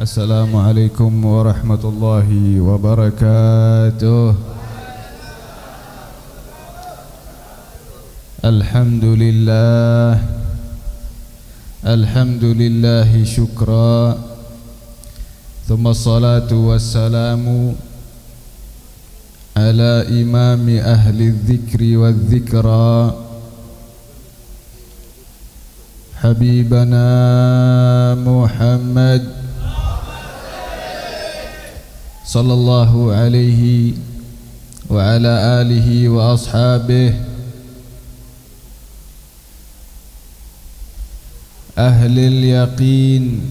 Assalamualaikum warahmatullahi wabarakatuh. Alhamdulillah, alhamdulillahi syukra. Thumma salatu wassalamu ala imami ahli dzikri wa dzikra, Habibana Muhammad sallallahu alaihi wa ala alihi wa ashabihi ahlil yaqin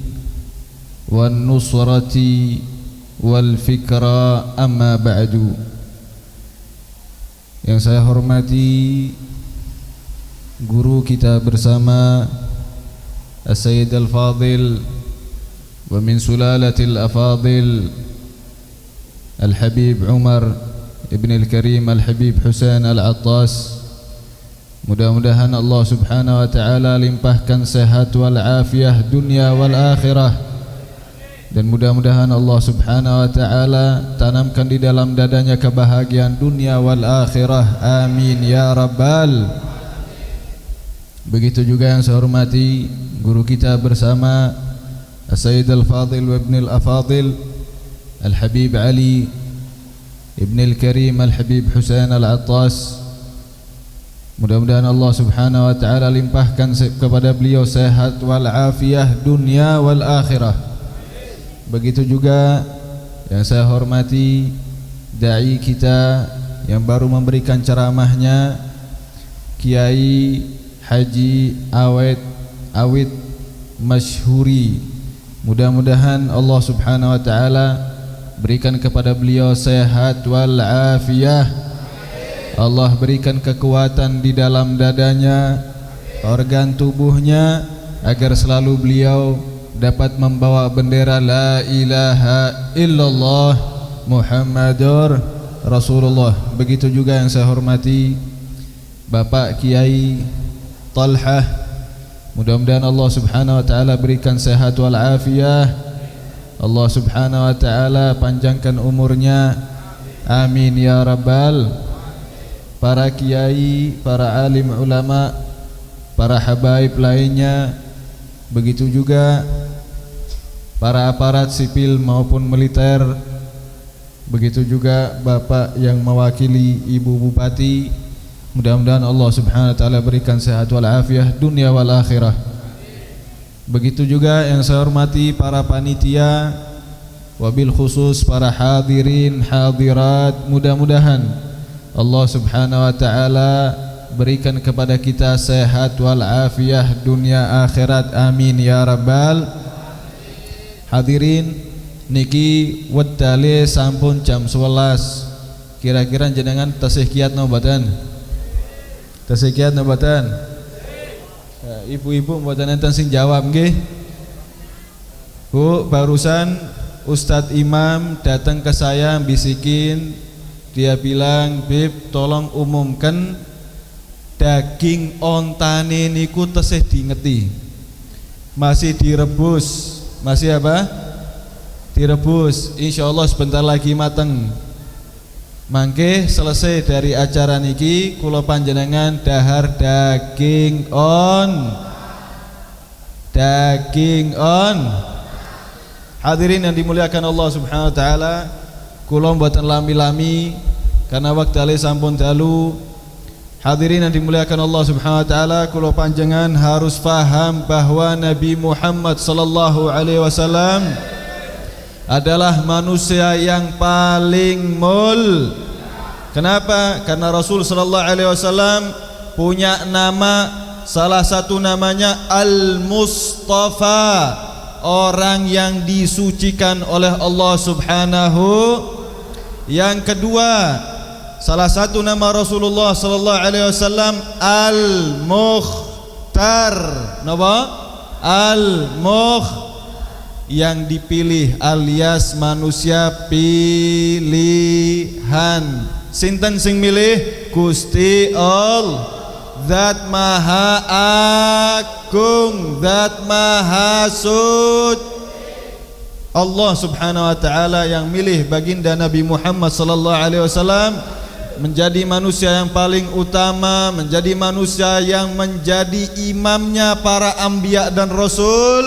wan nusrati wal fikra, amma ba'du. Yang saya hormati guru kita bersama As-Sayyid Al-Fadil wa min sulalatil afadil Al-Habib Umar Ibn Al-Karim Al-Habib Husain Al-Attas. Mudah-mudahan Allah subhanahu wa ta'ala limpahkan sehat wal afiyah dunia wal akhirah, dan mudah-mudahan Allah subhanahu wa ta'ala tanamkan di dalam dadanya kebahagiaan dunia wal akhirah. Amin ya rabbal. Begitu juga yang saya hormati guru kita bersama As-Sayyid Al-Fadil wa Ibn Al-Afadil Al-Habib Ali Ibn Al-Karim Al-Habib Husain Al-Attas. Mudah-mudahan Allah subhanahu wa ta'ala limpahkan kepada beliau sehat wal afiyah dunia wal akhirah. Begitu juga yang saya hormati da'i kita yang baru memberikan ceramahnya, Kiai Haji Awit Masyhuri. Mudah-mudahan Allah subhanahu wa ta'ala berikan kepada beliau sehat wal afiyah. Allah berikan kekuatan di dalam dadanya, organ tubuhnya, agar selalu beliau dapat membawa bendera la ilaha illallah Muhammadur Rasulullah. Begitu juga yang saya hormati Bapak Kiai Talhah. Mudah-mudahan Allah subhanahu wa ta'ala berikan sehat wal afiyah. Allah subhanahu wa ta'ala panjangkan umurnya. Amin ya rabbal. Para kiai, para alim ulama, para habaib lainnya, begitu juga para aparat sipil maupun militer, begitu juga Bapak yang mewakili Ibu Bupati. Mudah-mudahan Allah subhanahu wa ta'ala berikan sehat wal afiyah dunia wal akhirah. Begitu juga yang saya hormati para panitia, wabil khusus para hadirin hadirat. Mudah-mudahan Allah subhanahu wa ta'ala berikan kepada kita sehat wal afiyah dunia akhirat. Amin ya rabbal. Hadirin niki wedale sampun jam 11. Kira-kira jenengan tasih kiat nobatan? Tasih kiat nobatan? Ibu-ibu mboten enten sing jawab nggih. Bu, barusan Ustadz Imam datang ke saya bisikin, dia bilang, "Bib, tolong umumkan daging ontane niku tesih diingeti. Masih direbus. Masih apa? Direbus. Insyaallah sebentar lagi mateng. Mangke selesai dari acara niki kula panjenengan dahar daging on. Hadirin yang dimuliakan Allah subhanahu wa ta'ala, kula mboten lami-lami karena wekdale sampun dalu. Hadirin yang dimuliakan Allah subhanahu wa ta'ala, kula panjenengan harus faham bahwa Nabi Muhammad sallallahu alaihi wasallam adalah manusia yang paling Kenapa? Karena Rasul sallallahu alaihi wasallam punya nama, salah satu namanya Al-Mustafa, orang yang disucikan oleh Allah subhanahu. Yang kedua, salah satu nama Rasulullah sallallahu alaihi wasallam Al-Mukhtar. Napa? Al-Mukhtar, yang dipilih alias manusia pilihan. Sinten sing milih? Gusti Allah, Zat Maha Agung, Zat Maha Suci. Allah Subhanahu wa taala yang milih baginda Nabi Muhammad sallallahu alaihi wasallam menjadi manusia yang paling utama, menjadi manusia yang menjadi imamnya para anbiya dan rasul,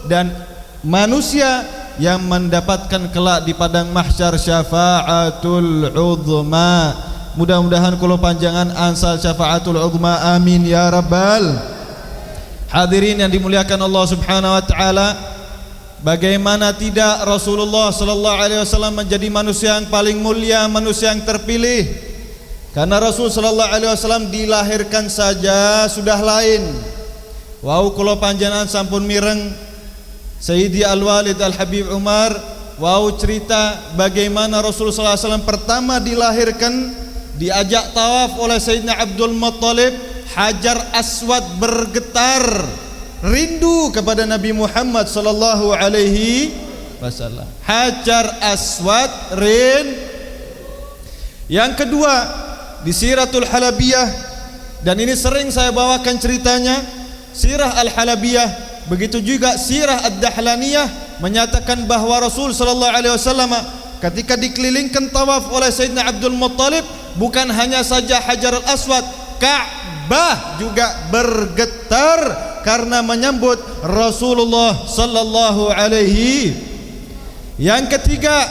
dan manusia yang mendapatkan kelak di padang mahsyar syafaatul uzma. Mudah-mudahan kula panjangan ansal syafaatul uzma, amin ya rabbal. Hadirin yang dimuliakan Allah Subhanahu wa taala, bagaimana tidak Rasulullah sallallahu alaihi wasallam menjadi manusia yang paling mulia, manusia yang terpilih. Karena Rasul sallallahu alaihi wasallam dilahirkan saja sudah lain. Wau kula panjenengan sampun mireng Sayyidi Al-Walid Al-Habib Umar, wau cerita bagaimana Rasul sallallahu alaihi wasallam pertama dilahirkan, diajak tawaf oleh Sayyidina Abdul Muttalib, Hajar Aswad bergetar rindu kepada Nabi Muhammad sallallahu alaihi wasallam. Hajar Aswad Yang kedua, di Siratul Halabiyah, dan ini sering saya bawakan ceritanya, Sirah Al-Halabiyah, begitu juga Sirah Ad-Dahlaniyah, menyatakan bahwa Rasul sallallahu alaihi wasallam ketika dikelilingkan tawaf oleh Sayyidina Abdul Muttalib, bukan hanya saja Hajar Aswad, Ka'bah juga bergetar karena menyambut Rasulullah sallallahu alaihi. Yang ketiga,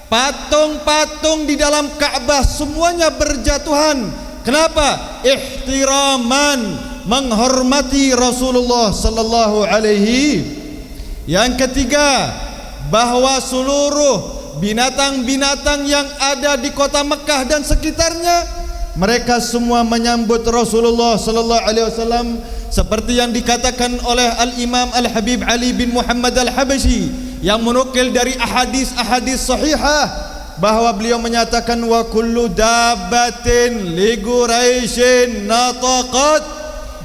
patung-patung di dalam Ka'bah semuanya berjatuhan. Kenapa? Ihtiraman, menghormati Rasulullah sallallahu alaihi. Yang ketiga, bahwa seluruh binatang-binatang yang ada di kota Mekah dan sekitarnya, mereka semua menyambut Rasulullah sallallahu alaihi wasallam, seperti yang dikatakan oleh Al-Imam Al-Habib Ali bin Muhammad Al-Habashi yang menukil dari ahadis sahihah, bahwa beliau menyatakan wa kullu dabbatin li Quraisyin nataqat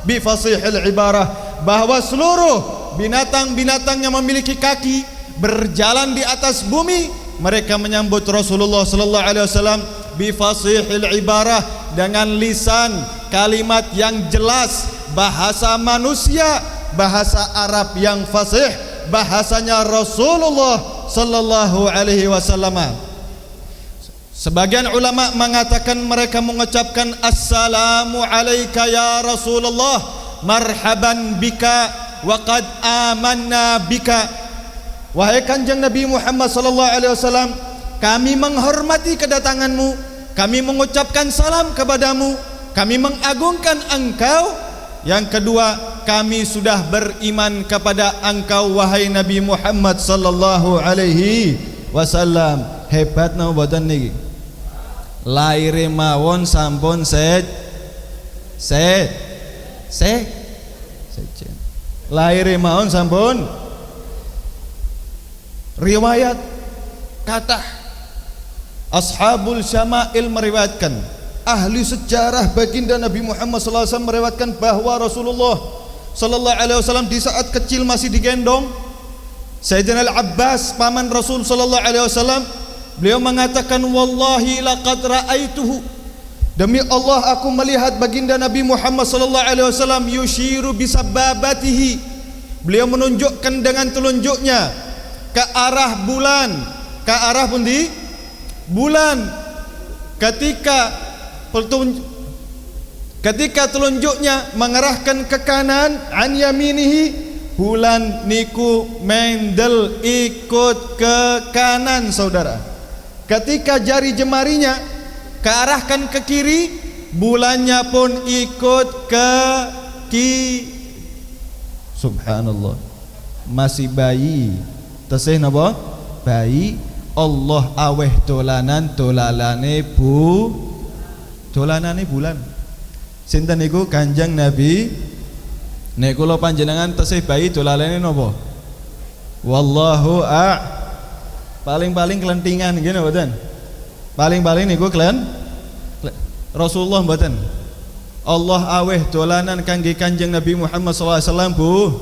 bi fasihil ibarah, bahwa seluruh binatang-binatang yang memiliki kaki berjalan di atas bumi, mereka menyambut Rasulullah sallallahu alaihi wasallam bi fasihil ibarah, dengan lisan kalimat yang jelas, bahasa manusia, bahasa Arab yang fasih, bahasanya Rasulullah sallallahu alaihi wasallam. Sebagian ulama mengatakan mereka mengucapkan assalamu alayka ya Rasulullah, marhaban bika wa qad amanna bika. Wahai Kanjeng Nabi Muhammad sallallahu alaihi wasallam, kami menghormati kedatanganmu, kami mengucapkan salam kepadamu, kami mengagungkan engkau. Yang kedua, kami sudah beriman kepada engkau wahai Nabi Muhammad sallallahu alaihi wasallam. Hebat napa mboten niki? Laire mawon sampun laire mawon sampun. Riwayat kata Ashabul Syama'il meriwayatkan, ahli sejarah baginda Nabi Muhammad sallallahu alaihi wasallam meriwayatkan bahwa Rasulullah sallallahu alaihi wasallam di saat kecil masih digendong Sayyidina Al-Abbas, paman Rasul sallallahu alaihi wasallam, beliau mengatakan wallahi laqad ra'aituhu, demi Allah aku melihat baginda Nabi Muhammad sallallahu alaihi wasallam yushiru bisababatihi, beliau menunjukkan dengan telunjuknya ke arah bulan, ke arah pundi? Bulan. Ketika telunjuknya mengarahkan ke kanan, an yaminihi, bulan niku mendel ikut ke kanan saudara. Ketika jari jemarinya kearahkan ke kiri, bulannya pun ikut ke kiri. Subhanallah. Masih bayi, tesih napa? Bayi. Allah aweh dolanane bulan. Sinten niku? Kanjeng Nabi. Nek kula panjenengan tesih bayi dolalane napa? Wallahu paling-paling kelentingan ngene mboten? Paling-paling niku Rasulullah mboten. Allah aweh dolanan kangge Kanjeng Nabi Muhammad sallallahu alaihi wasallam, Bu.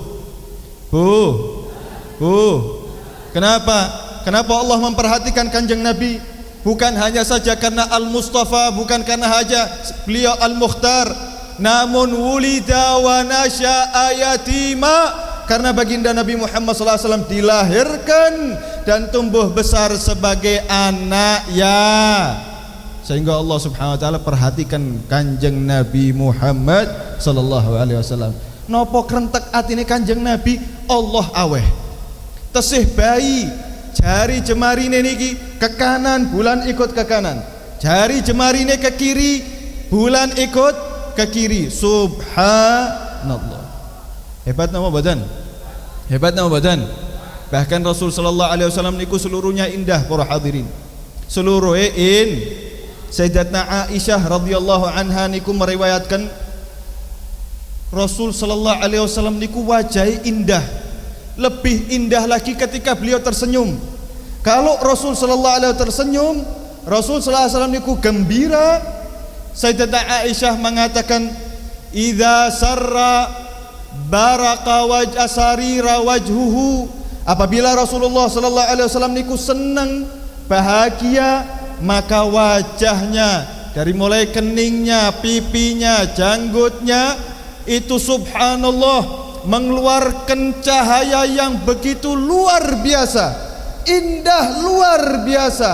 Kenapa Allah memperhatikan Kanjeng Nabi? Bukan hanya saja karena Al-Mustafa, bukan karena saja beliau Al-Mukhtar, namun wulida wa nasya'a yatima, Karena baginda Nabi Muhammad SAW dilahirkan dan tumbuh besar sebagai anaknya, sehingga Allah Subhanahu wa taala perhatikan Kanjeng Nabi Muhammad sallallahu alaihi wasallam. Nopo krentek atine Kanjeng Nabi, Allah aweh. Tesih bayi, jari jemarine niki ke kanan, bulan ikut ke kanan. Jari jemarine ke kiri, bulan ikut ke kiri. Subhanallah. Hebat nama badan. Hebat nama badan. Bahkan Rasul sallallahu alaihi wasallam niku seluruhnya indah para hadirin. Seluruhnya Sayyidatna Aisyah radhiyallahu anha niku meriwayatkan Rasul sallallahu alaihi wasallam niku wajahnya indah. Lebih indah lagi ketika beliau tersenyum. Kalau Rasul sallallahu alaihi wasallam tersenyum, Rasul sallallahu alaihi wasallam niku gembira. Sayyidatna Aisyah mengatakan, "Idza sarra baraka wajh sarira wajhuhu." Apabila Rasulullah sallallahu alaihi wasallam niku senang, bahagia, maka wajahnya dari mulai keningnya, pipinya, janggutnya itu subhanallah mengeluarkan cahaya yang begitu luar biasa, indah luar biasa.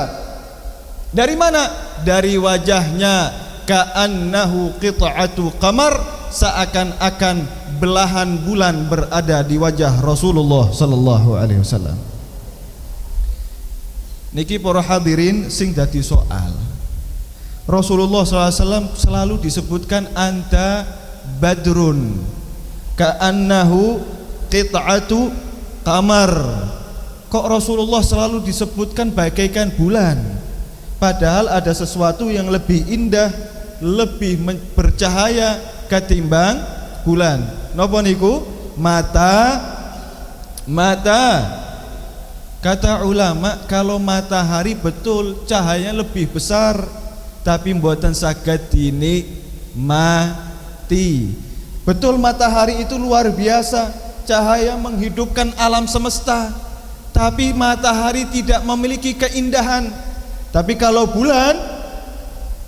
Dari mana? Dari wajahnya, ka'annahu qit'atu qamar, seakan-akan belahan bulan berada di wajah Rasulullah sallallahu alaihi wasallam. Niki para hadirin sing dadi soal. Rasulullah sallallahu alaihi wasallam selalu disebutkan anta badrun ka'annahu qit'atu qamar. Kok Rasulullah selalu disebutkan bagaikan bulan? Padahal ada sesuatu yang lebih indah, lebih bercahaya ketimbang bulan. Napa niku? Mata. Kata ulama, kalau matahari betul cahayanya lebih besar, tapi mboten saged dinikmati. Betul matahari itu luar biasa, cahaya menghidupkan alam semesta, tapi matahari tidak memiliki keindahan. Tapi kalau bulan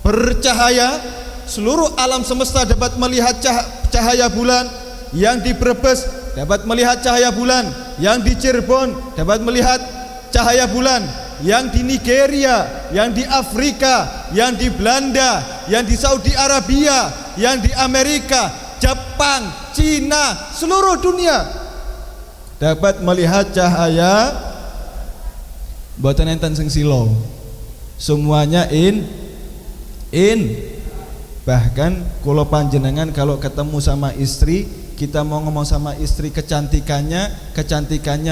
bercahaya, seluruh alam semesta dapat melihat cahaya bulan. Yang di Brebes dapat melihat cahaya bulan, yang di Cirebon dapat melihat cahaya bulan, yang di Nigeria, yang di Afrika, yang di Belanda, yang di Saudi Arabia, yang di Amerika, Jepang, Cina, seluruh dunia dapat melihat cahaya. Mboten enten sing silo, semuanya in. Bahkan kula panjenengan kalau ketemu sama istri, kita mau ngomong sama istri kecantikannya,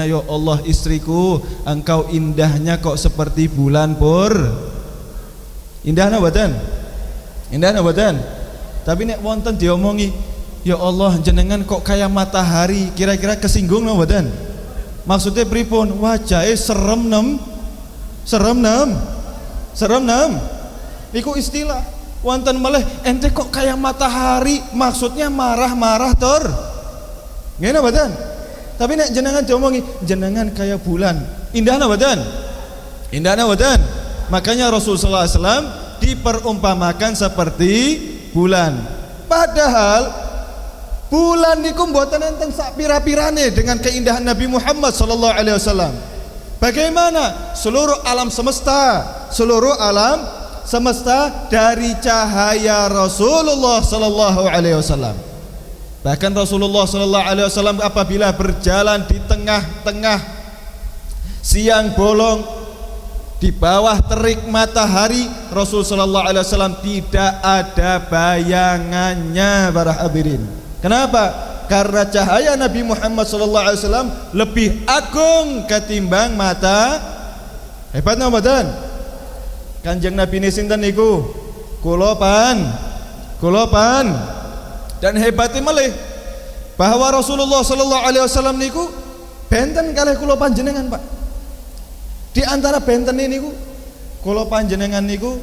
ya Allah istriku, engkau indahnya kok seperti bulan pur. Indahna mboten? Indahna mboten? Tapi nek wonten diomongi, ya Allah jenengan kok kayak matahari, kira-kira kesinggung napa mboten? Maksudnya pripun? Wajahe serem nem. Iku istilah. Wonten meleh ente kok kayak matahari, maksudnya marah-marah tor. Ngene mboten? Tapi nek jenengan diomongi jenengan kayak bulan, indahna mboten? Indahna mboten? Makanya Rasulullah SAW diperumpamakan seperti bulan. Padahal bulan niku mboten enten sak pira-pirane dengan keindahan Nabi Muhammad sallallahu alaihi wasallam. Bagaimana seluruh alam semesta dari cahaya Rasulullah sallallahu alaihi wasallam. Bahkan Rasulullah sallallahu alaihi wasallam apabila berjalan di tengah-tengah siang bolong di bawah terik matahari, Rasul sallallahu alaihi wasallam tidak ada bayangannya para hadirin. Kenapa? Karena cahaya Nabi Muhammad sallallahu alaihi wasallam lebih agung ketimbang mata. Hebatnya mboten? Kanjeng Nabi ini sinten niku? Kula pan. Dan hebatnya malih bahwa Rasulullah sallallahu alaihi wasallam niku benten kalih kula panjenengan, Pak. Di antara benten niku kula panjenengan niku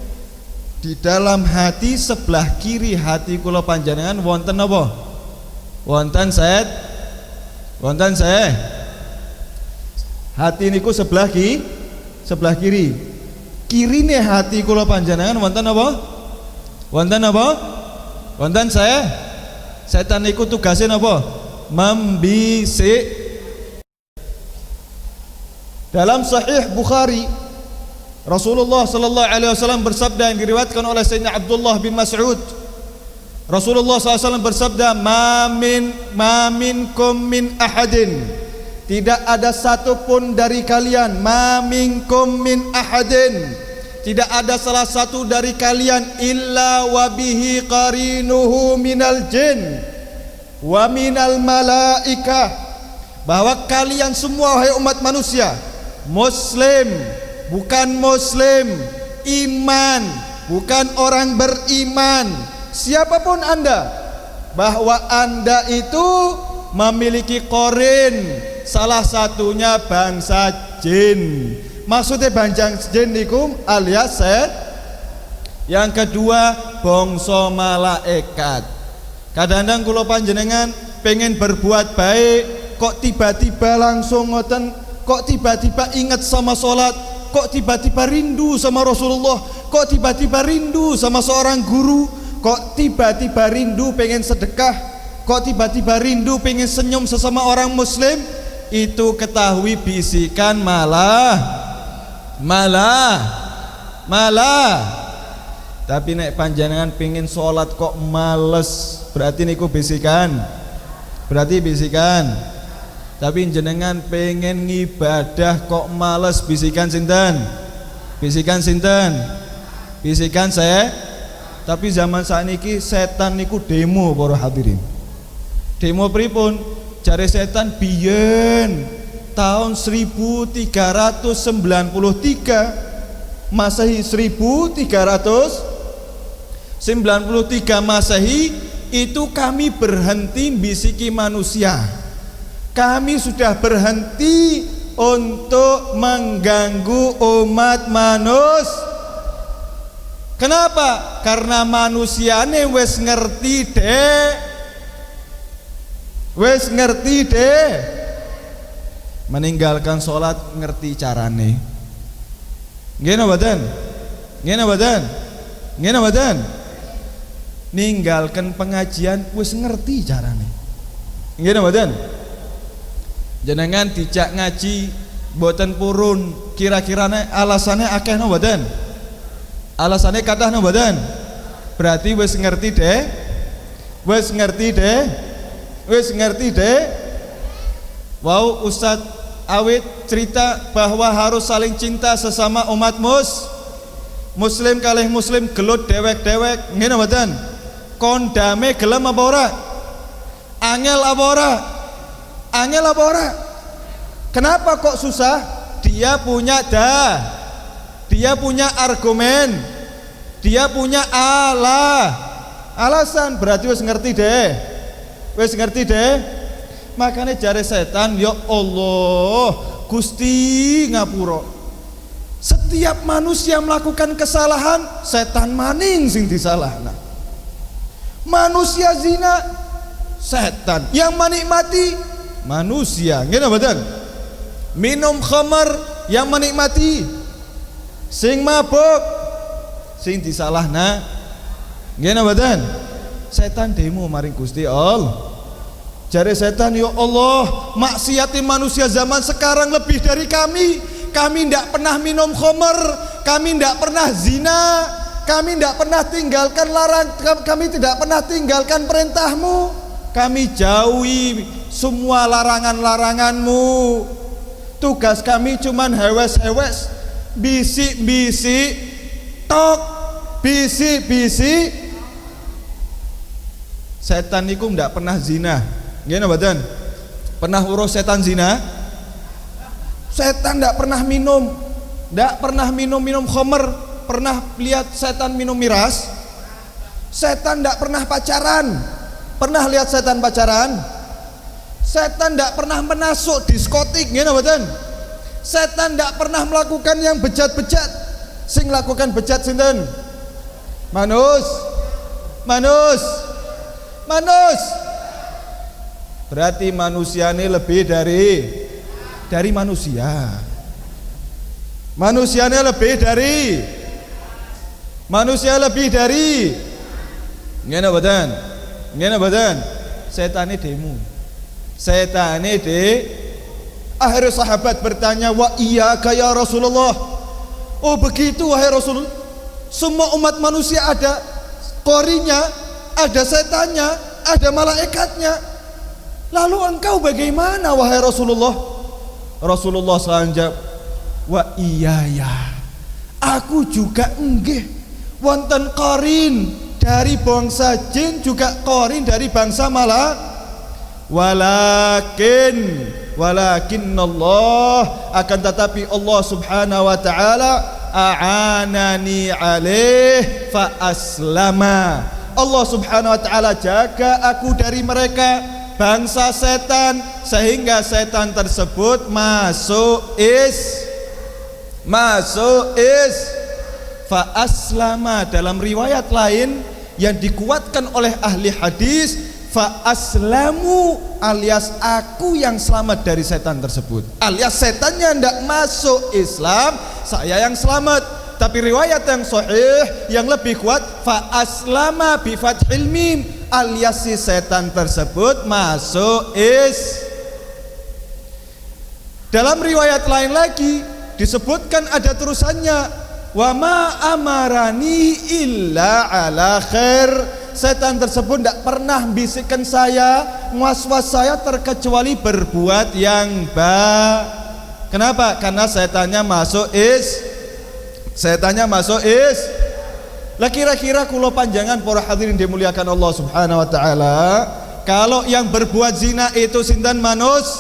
di dalam hati sebelah kiri hati kula panjenengan wonten napa? Wonten set. Hati niku sebelah kiri. Kirine hati kula panjenengan wonten apa? Wonten saya. Setan niku tugasnya apa? Membisik. Dalam Sahih Bukhari, Rasulullah sallallahu alaihi wasallam bersabda yang diriwayatkan oleh Sayyidina Abdullah bin Mas'ud. Rasulullah SAW bersabda, ma minkum min ahadin, tidak ada satupun dari kalian, ma minkum min ahadin, tidak ada salah satu dari kalian, illa wa bihi qarinuhu minal jin wa minal malaikah, bahwa kalian semua wahai umat manusia, muslim, bukan muslim, iman, bukan orang beriman, siapapun anda, bahwa anda itu memiliki korin, salah satunya bangsa jin. Maksudnya bangsa jin niku alias set. Yang kedua bangsa malaikat. Kadang-kadang kula panjenengan pengen berbuat baik, kok tiba-tiba langsung ngoten, kok tiba-tiba ingat sama sholat, kok tiba-tiba rindu sama Rasulullah, kok tiba-tiba rindu sama seorang guru, kok tiba-tiba rindu pengen sedekah, kok tiba-tiba rindu pengen senyum sesama orang muslim. Itu ketahui bisikan malah. Tapi nek panjenengan pengen sholat kok males, berarti niku bisikan. Tapi jenengan pengen ngibadah kok males, bisikan sinten? Bisikan saya. Tapi zaman sakniki setan niku demo para hadirin. Demo pripun? Jare setan biyen tahun 1393 Masehi, 1393 Masehi itu kami berhenti bisiki manusia. Kami sudah berhenti untuk mengganggu umat manusia. Kenapa? Karena manusiane wis ngerti deh. Meninggalkan sholat ngerti carane. Nggih mboten? Ninggalkan pengajian wis ngerti carane. Nggih mboten? Jenengan dijak ngaji mboten purun, kira-kirane alasannya akeh no mboten? Alasannya kathah no mboten? Berarti wis ngerti deh. Wow, Ustadz awit cerita bahwa harus saling cinta sesama umat muslim kalih muslim gelut dewek-dewek. Ngene mboten? Kondame gelem apa ora? Angel apa ora? Kenapa kok susah? Dia punya argumen, dia punya alasan, berarti wis ngerti deh. Makanya jare setan, ya Allah Gusti ngapura, setiap manusia melakukan kesalahan, setan maning sing disalahna. Manusia zina, setan yang menikmati manusia. Ngene mboten? Minum khamar yang menikmati, sing mabuk sing disalahna. Ngene mboten? Setan demo maring Gusti Allah. Jare setan, ya Allah, maksiati manusia zaman sekarang lebih dari kami. Kami tidak pernah minum khamar, kami tidak pernah zina, kami tidak pernah tinggalkan kami tidak pernah tinggalkan perintahmu. Kami jauhi semua larangan-laranganmu. Tugas kami cuman hewes-hewes, bisik-bisik, tok, bisik-bisik. Setan niku tidak pernah zina. Gimana badan? Pernah urus setan zina? Setan tidak pernah minum, minum khamar. Pernah lihat setan minum miras? Setan tidak pernah pacaran. Pernah lihat setan pacaran? Setan tidak pernah menasuk diskotik. Gimana badan? Setan tidak pernah melakukan yang bejat-bejat. Sing lakukan bejat sinten? Manus. Berarti manusia ini lebih dari manusia. Manusianya lebih dari ngene mboten? Setane demo. Setane Akhirnya sahabat bertanya, wa iyyaka ya Rasulullah. Oh begitu wahai Rasul. Semua umat manusia ada qorinya, ada setannya, ada malaikatnya. Lalu engkau bagaimana wahai Rasulullah? Rasulullah SAW, wa iyaya, aku juga nggih wonten qarin dari bangsa jin, juga qarin dari bangsa walakin Allah, akan tetapi Allah Subhanahu wa taala a'anani alaih fa aslama. Allah Subhanahu wa taala jaga aku dari mereka bangsa setan, sehingga setan tersebut masuk fa aslama. Dalam riwayat lain yang dikuatkan oleh ahli hadis, fa aslamu, alias aku yang selamat dari setan tersebut, alias setannya tidak masuk Islam, saya yang selamat. Tapi riwayat yang sahih yang lebih kuat, fa aslama bi fathil mim, alias si setan tersebut masuk Dalam riwayat lain lagi disebutkan ada terusannya, wa ma amarani illa ala khair. Setan tersebut tidak pernah bisikkan saya, was-was saya terkecuali berbuat yang baik. Kenapa? Karena setannya masuk Lah kira-kira kulo panjangan para hadirin dimuliakan Allah Subhanahu wa taala, kalau yang berbuat zina itu sinten manus,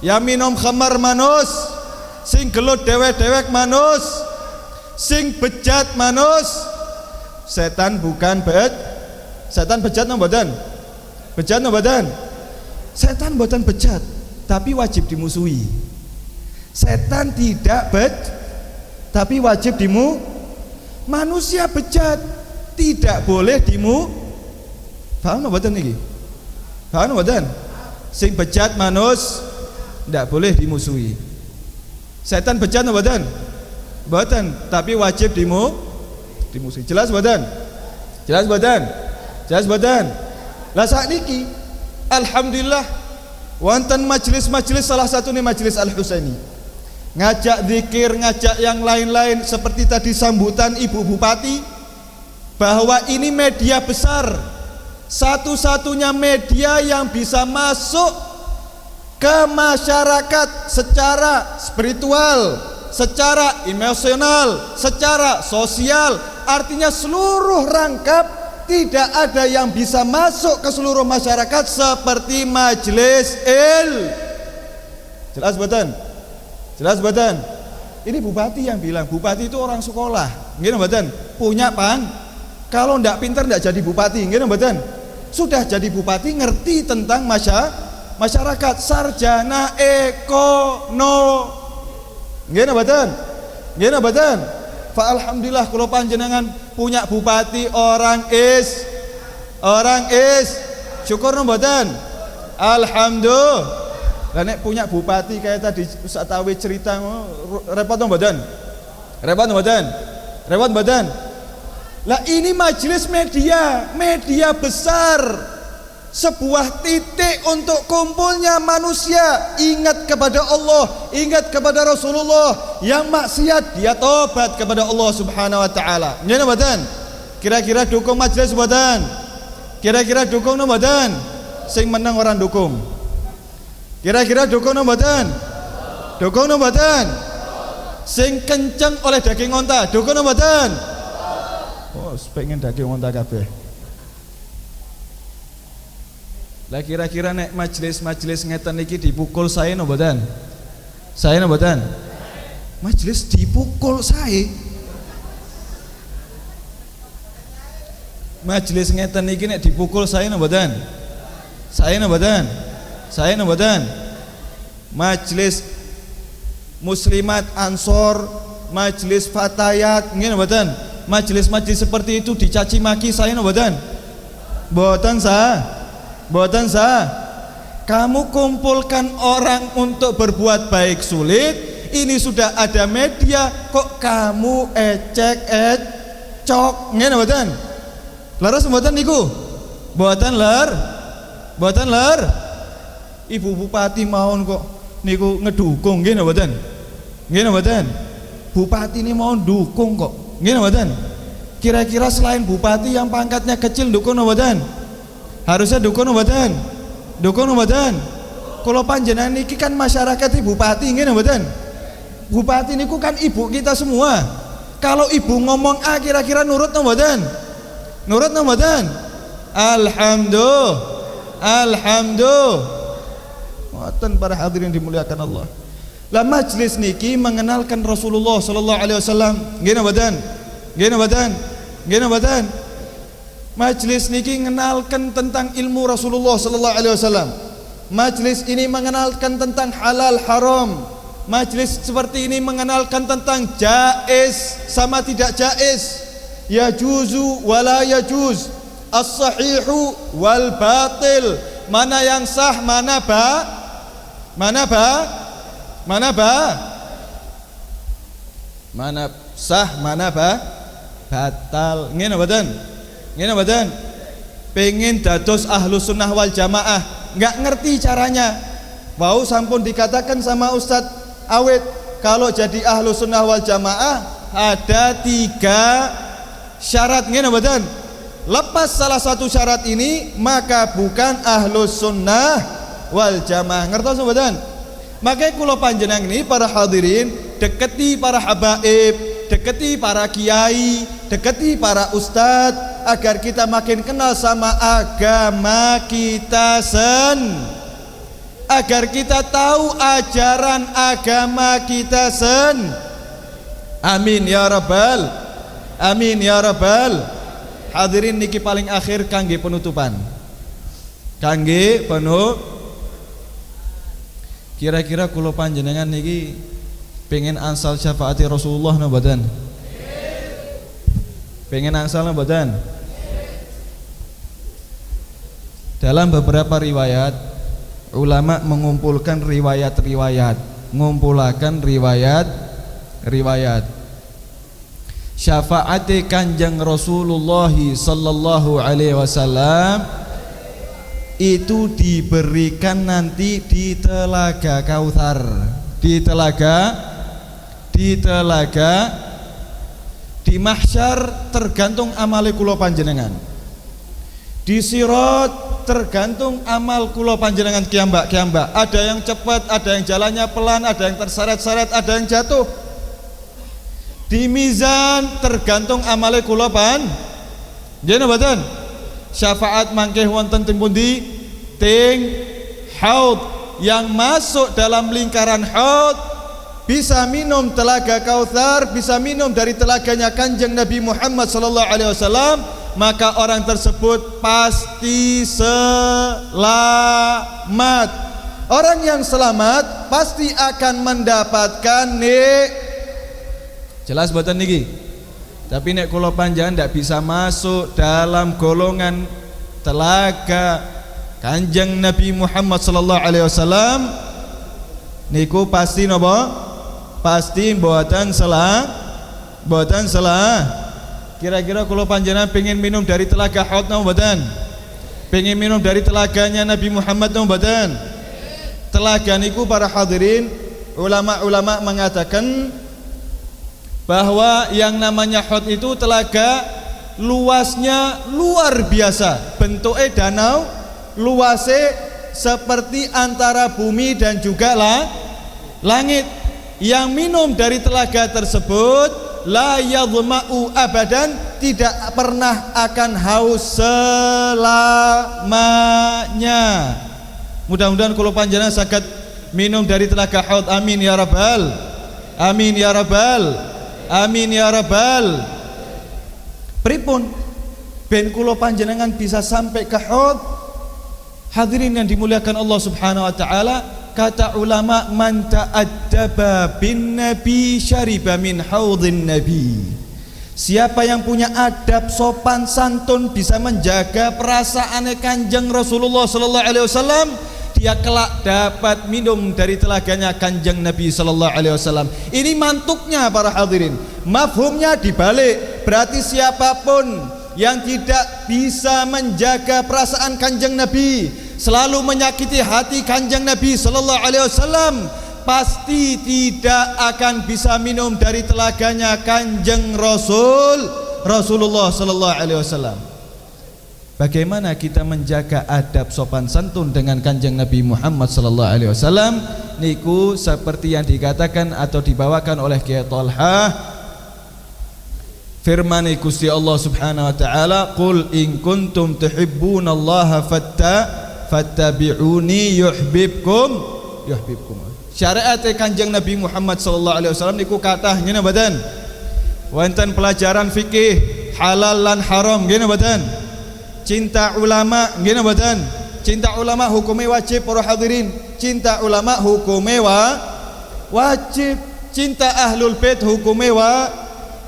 yang minum khamar manus, sing gelut dewek-dewek manus, sing bejat manus, setan bukan setan bejat no mboten? Bejat no mboten? Setan mboten bejat, tapi wajib dimusuhi. Setan tidak tapi wajib manusia bejat tidak boleh paham mboten niki? Paham mboten? Sing bejat manus tidak boleh dimusuhi. Setan bejat mboten? Mboten, tapi wajib dimusuhi. Jelas mboten? Jelas mboten? Jelas mboten? Lah sakniki alhamdulillah wonten majelis-majelis, salah satu nih majelis Al-Husaini, ngajak zikir, ngajak yang lain-lain, seperti tadi sambutan Ibu Bupati, bahwa ini media besar, satu-satunya media yang bisa masuk ke masyarakat secara spiritual, secara emosional, secara sosial. Artinya seluruh rangkap tidak ada yang bisa masuk ke seluruh masyarakat seperti majelis Jelas betul? Jelas betul? Ini bupati yang bilang, bupati itu orang sekolah, nggih mboten? Punya kalau ndak pinter ndak jadi bupati, nggih mboten? Sudah jadi bupati ngerti tentang masyarakat, sarjana nggih mboten? Nggih mboten? Fa alhamdulillah kula panjenengan punya bupati orang syukur mboten? Alhamdulillah. Lah nek punya bupati kayak tadi Ustaz Tawi cerita, repot mboten? Repot mboten? Repot mboten? Lah ini majelis media besar, sebuah titik untuk kumpulnya manusia ingat kepada Allah, ingat kepada Rasulullah. Yang maksiat dia tobat kepada Allah Subhanahu wa taala. Nggih mboten? Kira-kira dukung majelis mboten? Kira-kira dukung mboten? Sing meneng orang dukung. Kira-kira dukung mboten? Dukung mboten? Sing kenceng oleh daging onta, dukung mboten? Oh, pengen daging onta kabeh. Lah kira-kira nek majelis-majelis ngeten iki dipukul saya mboten? Saya mboten? Majelis dipukul saya. Majelis ngeten iki nek dipukul saya mboten? Saya mboten? Saya mboten? Majelis muslimat ansor, majelis fatayat, nggih mboten? Majelis-majelis seperti itu dicaci maki saya mboten? Mboten sah. Mboten sah. Kamu kumpulkan orang untuk berbuat baik sulit, ini sudah ada media kok kamu cok, nggih mboten? Leres mboten niku? Mboten ler? Mboten ler? Ibu Bupati mawon kok niku ngedukung nggih napa mboten? Nggih napa mboten? Bupati ini mau dukung kok. Nggih napa mboten? Kira-kira selain bupati yang pangkatnya kecil dukung napa mboten? Harusnya dukung napa mboten? Dukung napa mboten? Kula panjenengan niki kan masyarakat bupati nggih napa mboten? Bupati niku kan ibu kita semua. Kalau ibu ngomong A kira-kira nurut napa mboten? Nurut napa mboten? Alhamdulillah. Alhamdulillah. Ngoten para hadirin dimuliakan Allah. Lah majlis niki mengenalkan Rasulullah sallallahu alaihi wasallam. Nggih napa mboten? Nggih napa mboten? Nggih napa mboten? Majlis niki mengenalkan tentang ilmu Rasulullah sallallahu alaihi wasallam. Majlis ini mengenalkan tentang halal haram. Majlis seperti ini mengenalkan tentang jaiz sama tidak jaiz, yajuzu wala yajuz, as-sahihu wal batil, mana yang sah, mana sah, mana batal. Ngene mboten? Ngene mboten? Pengen dados ahlus sunnah wal jamaah, enggak ngerti caranya. Wau sampun dikatakan sama Ustadz Awit, kalau jadi ahlus sunnah wal jamaah ada 3 syarat. Ngene mboten? Lepas salah satu syarat ini maka bukan ahlus sunnah wal jamaah. Ngertos mboten? Makanya kula panjenengan ini para hadirin deketi para habaib, deketi para kiai, deketi para ustadz agar kita makin kenal sama agama kita agar kita tahu ajaran agama kita Amin ya rabbal, amin ya rabbal. Hadirin niki paling akhir kangge penutupan. Kangge kira-kira kula panjenengan niki pengen ansal syafaati Rasulullah napa mboten? Pengen angsal napa mboten? Dalam beberapa riwayat ulama mengumpulkan riwayat-riwayat, ngumpulakan riwayat syafaat Kanjeng Rasulullah sallallahu alaihi wasallam itu diberikan nanti di Telaga Kautsar, di mahsyar tergantung amale kula panjenengan, di Sirat tergantung amal kula panjenengan kiambak. Ada yang cepat, ada yang jalannya pelan, ada yang terseret-seret, ada yang jatuh. Di mizan tergantung amale kula panjenengan. Nggih mboten? Syafaat mangkeh wonten teng pundi? Ting haud. Yang masuk dalam lingkaran haud bisa minum Telaga Kautsar, bisa minum dari telaganya Kanjeng Nabi Muhammad sallallahu alaihi wasallam, maka orang tersebut pasti selamat. Orang yang selamat pasti akan mendapatkan jelas mboten niki. Tapi nek kula panjenengan ndak bisa masuk dalam golongan telaga Kanjeng Nabi Muhammad sallallahu alaihi wasallam niku pasti napa? Pasti mboten salah. Kira-kira kula panjenengan pengen minum dari telaga Haud napa mboten? Pengen minum dari telaganya Nabi Muhammad napa mboten? Telaga niku para hadirin, ulama-ulama mengatakan bahwa yang namanya Haud itu telaga luasnya luar biasa, bentuknya danau, luasnya seperti antara bumi dan juga langit. Yang minum dari telaga tersebut la yadhma'u abadan, tidak pernah akan haus selamanya. Mudah-mudahan kula panjenengan saged minum dari telaga Haud. Amin ya rabbal, amin ya rabbal, amin ya rabbal. Pripun ben kula panjenengan bisa sampai ke Haud? Hadirin yang dimuliakan Allah Subhanahu wa taala, kata ulama, man ta'addaba bin nabi syariba min haudhin nabi. Siapa yang punya adab sopan santun, bisa menjaga perasaan Kanjeng Rasulullah sallallahu alaihi wasallam, dia kelak dapat minum dari telaganya Kanjeng Nabi sallallahu alaihi wasallam. Ini mantuknya para hadirin. Mafhumnya dibalik. Berarti siapapun yang tidak bisa menjaga perasaan Kanjeng Nabi, selalu menyakiti hati Kanjeng Nabi sallallahu alaihi wasallam, pasti tidak akan bisa minum dari telaganya Kanjeng Rasulullah sallallahu alaihi wasallam. Bagaimana kita menjaga adab sopan santun dengan Kanjeng Nabi Muhammad sallallahu alaihi wasallam? Niku seperti yang dikatakan atau dibawakan oleh Kiai Thalhah, firman Gusti Allah Subhanahu wa taala, "Qul in kuntum tuhibbunallaha fattabi'uni yuhibbukum." Syariat Kanjeng Nabi Muhammad sallallahu alaihi wasallam niku kathah ngene mboten? Wonten pelajaran fikih halal lan haram ngene mboten? Cinta ulama ngene mboten? Cinta ulama hukumnya wajib para hadirin. Cinta ulama hukumnya wajib. Cinta ahlul bait hukumnya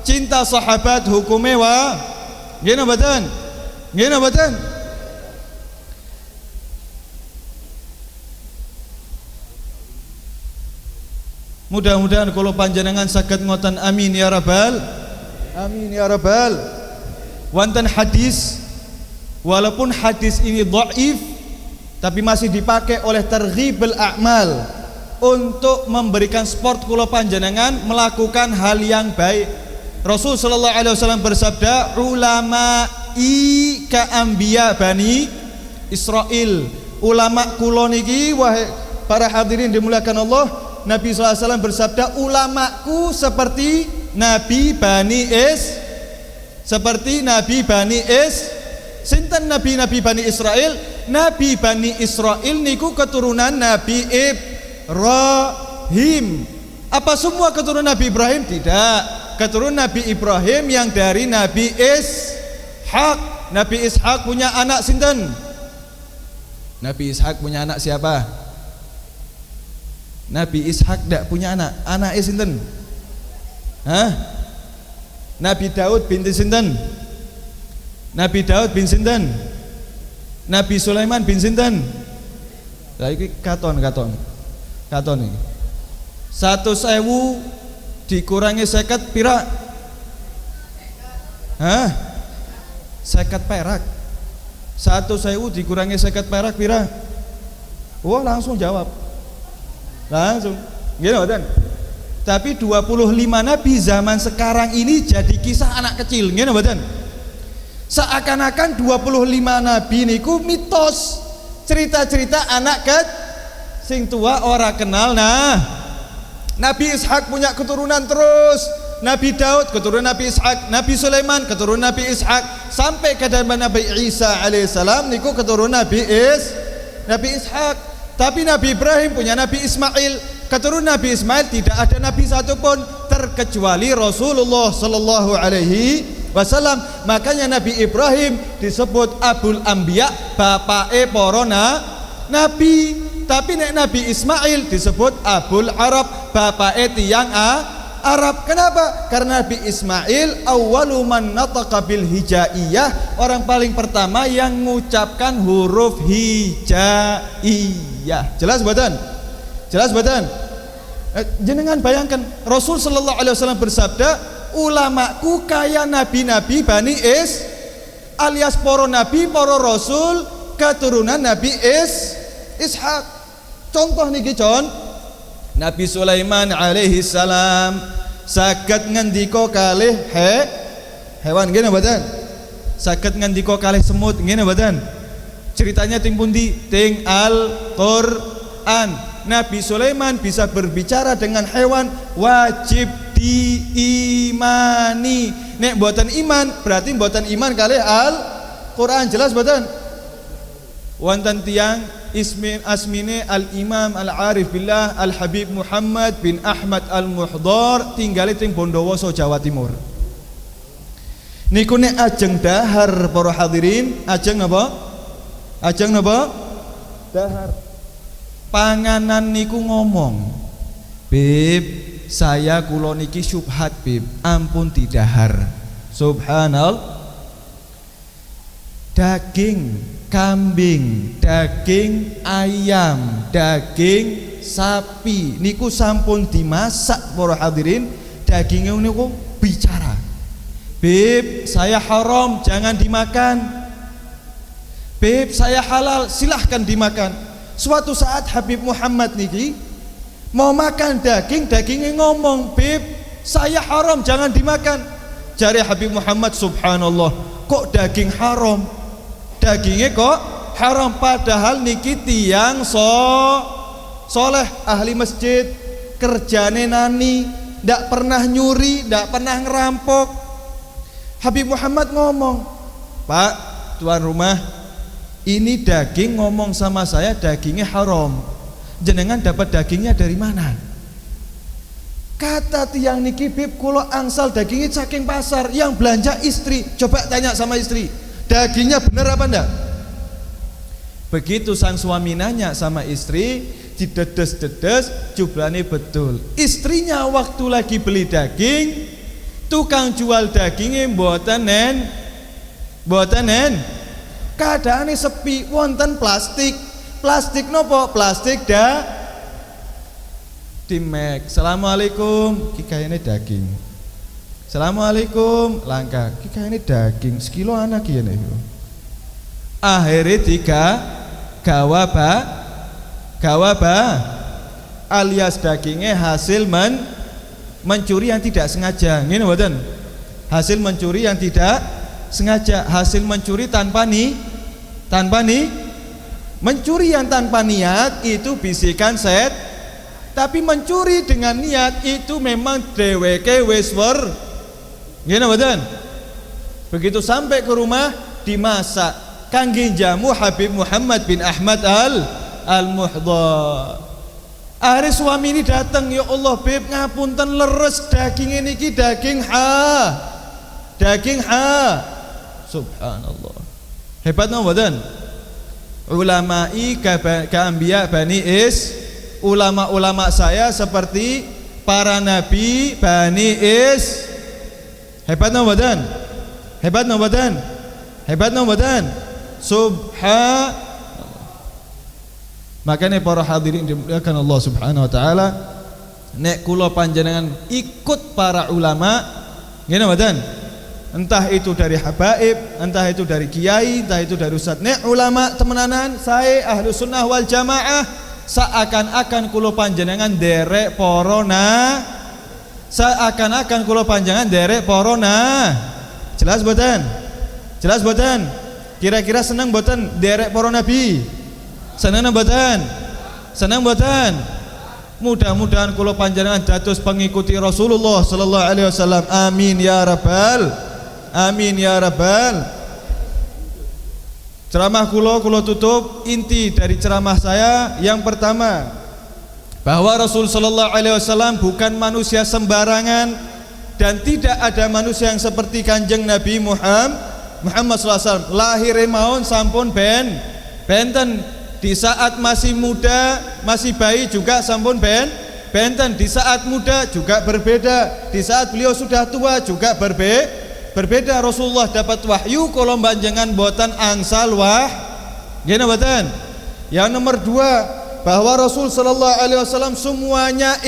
cinta sahabat hukumnya ngene mboten? Ngene mboten? Mudah-mudahan kalau panjenengan saged ngoten, amin ya rabbal amin ya rabbal. Wonten hadis, walaupun hadis ini dhaif, tapi masih dipakai oleh targhibul a'mal untuk memberikan sport kula panjenengan melakukan hal yang baik. Rasul sallallahu alaihi wasallam bersabda, ulama'i ka anbiya bani Israil. Ulama kula niki wahai para hadirin dimuliakan Allah, Nabi sallallahu alaihi wasallam bersabda, ulamaku seperti Nabi Bani sinten nabi Bani Israel? Nabi Bani Israel niku keturunan Nabi Ibrahim. Apa semua keturunan Nabi Ibrahim? Tidak. Keturunan Nabi Ibrahim yang dari Nabi Ishak. Nabi Ishak punya anak sinten? Nabi Ishak punya anak siapa? Nabi Ishak tidak punya anak. Anaknya sinten? Nabi Daud binti sinten? Nabi Daud bin sinten? Nabi Sulaiman bin sinten? Lah iki katon iki. 100.000 dikurangi 50 pira? 50 perak. 100.000 dikurangi 50 perak pira? Oh, langsung jawab. Langsung. Gini mboten? Tapi 25 nabi zaman sekarang ini jadi kisah anak kecil. Gini mboten? Seakan-akan 25 nabi niku mitos, cerita-cerita anak sing tua ora kenal. Nah, Nabi Ishak punya keturunan terus. Nabi Daud keturunan Nabi Ishak, Nabi Sulaiman keturunan Nabi Ishak, sampai ke zaman Nabi Isa alaihissalam niku keturunan Nabi Ishak. Tapi Nabi Ibrahim punya Nabi Ismail, keturunan Nabi Ismail tidak ada nabi satupun terkecuali Rasulullah sallallahu alaihi wasallam. Makanya Nabi Ibrahim disebut Abul Anbiya, bapake para nabi. Tapi Nabi Ismail disebut Abul Arab, bapake tiyang Arab. Kenapa? Karena Nabi Ismail awwalu man nataqa bil hijaiyah, orang paling pertama yang mengucapkan huruf hijaiyah. Jelas mboten? Jenengan bayangkan, Rasul sallallahu alaihi wasallam bersabda, ulamaku kaya nabi-nabi Bani alias para nabi, para rasul keturunan Nabi Ishak. Contoh niki Nabi Sulaiman alaihi salam saged ngendika kalih hewan ngene mboten? Saged ngendika kalih semut ngene mboten? Ceritanya ting pundi? Ting Al-Qur'an. Nabi Sulaiman bisa berbicara dengan hewan, wajib diimani. Nek mboten iman berarti mboten iman kalih Al-Qur'an. Jelas mboten? Wonten tiyang asmine Al-Imam Al-Arif Billah Al-Habib Muhammad bin Ahmad Al-Muhdar, tinggali ting Bondowoso Jawa Timur. Niku nek ajeng dahar para hadirin, ajeng napa? Dahar. Panganan niku ngomong, "Bib, saya kula niki syubhat, Bib. Ampun didahar." Subhanallah. Daging kambing, daging ayam, daging sapi niku sampun dimasak para hadirin, dagingnya niku bicara, "Bib, saya haram, jangan dimakan." "Beb, saya halal, silahkan dimakan." Suatu saat Habib Muhammad niki mau makan daging, dagingnya ngomong, "Beb, saya haram, jangan dimakan." Jari Habib Muhammad, "Subhanallah, kok daging haram? Dagingnya kok haram, padahal niki tiang soleh, ahli masjid, kerjane nani, ndak pernah nyuri, ndak pernah ngerampok." Habib Muhammad ngomong, "Pak, tuan rumah, ini daging ngomong sama saya dagingnya haram. Jenengan dapat dagingnya dari mana?" Kata tiang niki, "Bib, kula angsal dagingnya saking pasar, yang belanja istri." Coba tanya sama istri, dagingnya bener apa enggak? Begitu sang suami nanya sama istri, didedes-dedes, jumlahnya betul. Istrinya waktu lagi beli daging, tukang jual dagingnya mboten nen, keadaannya sepi, wonten plastik nopo? Plastik Dimek. "Assalamualaikum," ki kayaknya daging. "Assalamualaikum," langka, ki kayaknya daging, sekilo anak ya nih. Akhirnya tiga gawaba alias dagingnya hasil mencuri yang tidak sengaja. Ngene mboten? Hasil mencuri yang tidak sengaja, hasil mencuri tanpa mencuri yang tanpa niat itu bisikan tapi mencuri dengan niat itu memang dheweke wis wer. Ngene mboten? Begitu sampai ke rumah dimasak kangge jamu Habib Muhammad bin Ahmad al-Muhdar. Akhirnya suami ini datang, "Ya Allah, Beb, ngapunten, leres daging ini ki daging ha." Subhanallah. Hebat no mboten? Ulama'i ka'ambiya Bani ulama-ulama saya seperti para nabi Bani Hebat no mboten? Makanya para hadirin dimuliakan Allah Subhanahu wa taala, nek kula panjenengan ikut para ulama, ngene mboten? Entah itu dari habaib, entah itu dari kiai, entah itu dari ustaz. Nek ulama temenanan, saya ahlu sunnah wal jamaah, seakan-akan kula panjenengan derek porona, seakan-akan kula panjenengan derek porona. Jelas mboten? Kira-kira seneng mboten derek para nabi? Seneng mboten? Mudah-mudahan kula panjenengan dados pengikuti Rasulullah sallallahu alaihi wasallam. Amin ya rabbal. Ceramah kula tutup. Inti dari ceramah saya yang pertama, bahwa Rasul sallallahu alaihi wasallam bukan manusia sembarangan, dan tidak ada manusia yang seperti Kanjeng Nabi Muhammad sallallahu alaihi wasallam. Lahir maun sampun benten, di saat masih muda, masih bayi juga sampun benten, di saat muda juga berbeda, di saat beliau sudah tua juga berbeda. Rasulullah dapat wahyu kalau panjenengan boten angsal ngene mboten? Yang nomor dua, bahwa Rasul sallallahu alaihi wasallam semuanya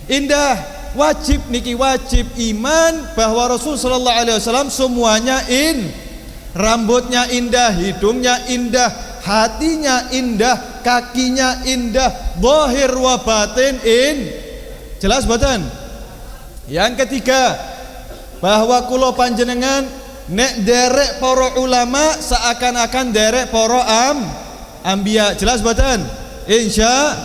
indah. Wajib iman bahwa Rasul sallallahu alaihi wasallam semuanya rambutnya indah, hidungnya indah, hatinya indah, kakinya indah, zahir wa batin Jelas mboten? Yang ketiga, bahwa kula panjenengan nek derek para ulama seakan-akan derek para ambiya. Jelas mboten? Insya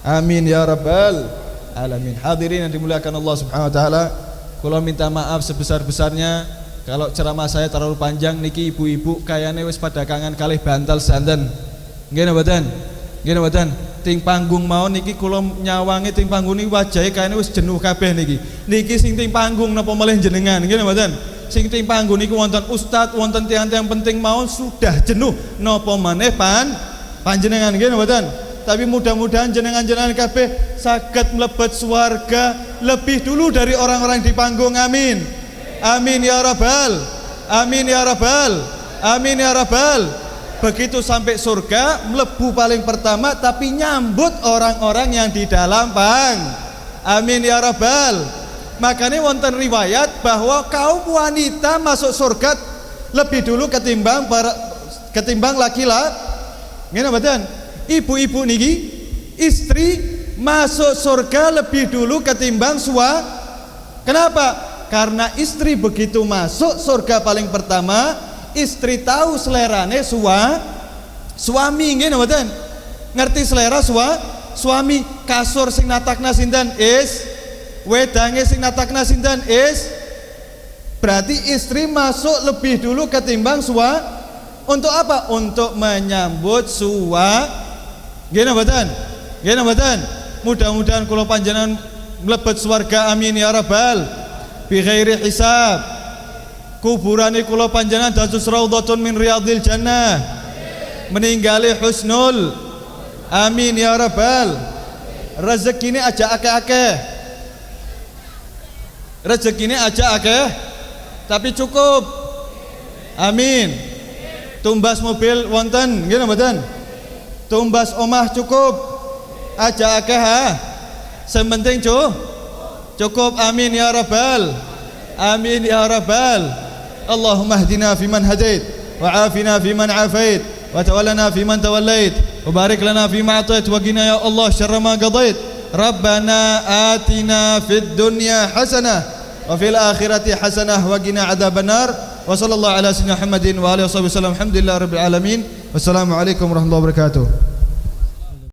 amin ya rabbal alamin. Hadirin yang dimuliakan Allah Subhanahu wa taala, kula minta maaf sebesar-besarnya kalau ceramah saya terlalu panjang. Niki ibu-ibu kayane wis pada kangen kalih bantal santen. Nggih mboten? Ting panggung mau niki kula nyawangi ting panggung niki wajahe kayane wis jenuh kabeh niki. Niki sing ting panggung napa melih jenengan, nggih mboten? Sing ting panggung niku wonten ustaz, wonten tiyang-tiyang penting mau sudah jenuh, napa maneh panjenengan, nggih mboten? Tapi mudah-mudahan jenengan-jenengan kabeh saged mlebet swarga lebih dulu dari orang-orang di panggung. Amin. Amin ya rabbal. Begitu sampai surga, mlebu paling pertama tapi nyambut orang-orang yang di dalam Amin ya rabbal Makanya wonten riwayat bahwa kaum wanita masuk surga lebih dulu ketimbang laki-laki. Ngene mboten? Ibu-ibu niki istri masuk surga lebih dulu ketimbang Kenapa? Karena istri begitu masuk surga paling pertama, istri tahu selerane suami. Ngene mboten? Ngerti selera suami. Kasur sing natakna sinten is, wedange sing natakna sinten is. Berarti istri masuk lebih dulu ketimbang untuk apa? Untuk menyambut Ngene mboten? Ngene mboten? Mudah-mudahan kula panjenengan mlebet swarga, amin ya rabbal bi ghairi hisab. Kuburane kula panjenengan dados raudhatun min riyadil jannah, meninggali husnul, amin ya rabbal. Rezekine aja akeh-akeh, rezekine aja akeh tapi cukup, amin. Tumbas mobil wonten nggih mboten? Tumbas omah cukup, aja akeh sementing cukup, amin ya rabbal, amin ya rabbal. Allahumma hdina fiman hadait, wa afina fiman afait, wa tawallana fiman tawallait, wa barik lana fima atait, wa qina ya Allah syarra ma qadait. Rabbana atina fid dunya hasanah wa fil akhirati hasanah wa qina adzabannar. Wa sallallahu ala sayyidina Muhammadin wa alihi wasallam. Alhamdulillah rabbil alamin. Wassalamu alaikum warahmatullahi wabarakatuh.